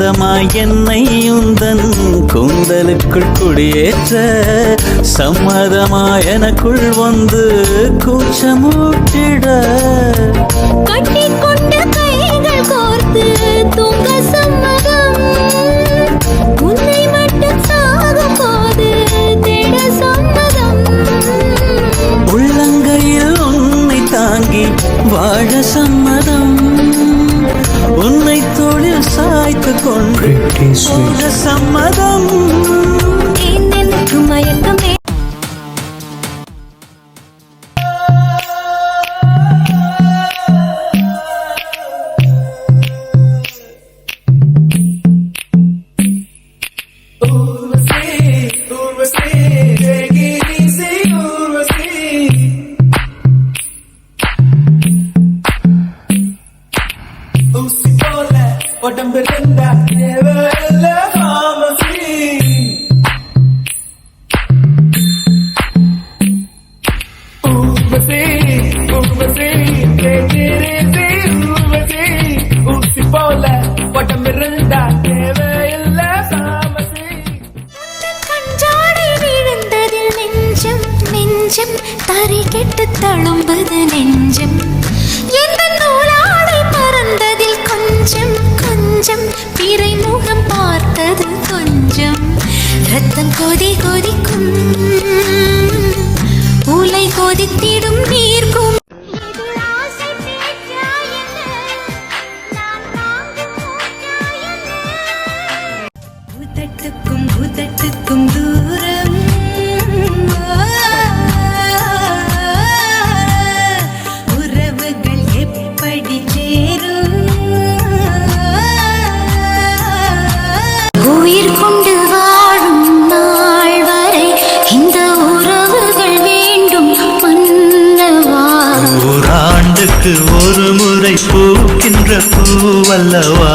சொந்தமாய் என்னை உந்தன் கூந்தலுக்குள் குடியேற்ற சம்மதமாய் எனக்குள் வந்து கூச்சமூட்டிட கட்டிக்கொண்ட கைகள் கோர்த்து தூங்க சம்மதம் உன்னை மட்டும் சாகும் போது தேட சம்மதம் உள்ளங்கையில் உன்னை தாங்கி வாழ சம்மதம் உன்னை தோளில் சாய்த்து கொண்டு போக சம்மதம் எனக்கு மயக்கமே உடம்பு ரெண்டா தேவையில்ல pharmacy. ஊர்வசி ஊர்வசி கேட்டிருசி ஊர்வசி ஊசி போல உடம்பு ரெண்டா தேவையில்ல pharmacy. கஞ்சாடை விழுந்ததில் நெஞ்சம் நெஞ்சம் தரை கெட்டு தழும்புது நெஞ்சம் எந்த நூலாடை பறந்ததில் கொஞ்சம் கொஞ்சம் பிறை முகம் பார்த்தது கொஞ்சம் ரத்தம் கொதி கொதிக்கும் உலை கொதித்திடும் நீர்க்கும் உதட்டுக்கும் உதட்டுக்கும் தூரம் உறவுகள் எப்படி சேரும் உயிர் கொண்டு வாழும் நாள் வரை இந்த உறவுகள் வேண்டும் மன்னவா ஓராண்டுக்கு ஒரு முறை பூக்கின்ற பூவல்லவா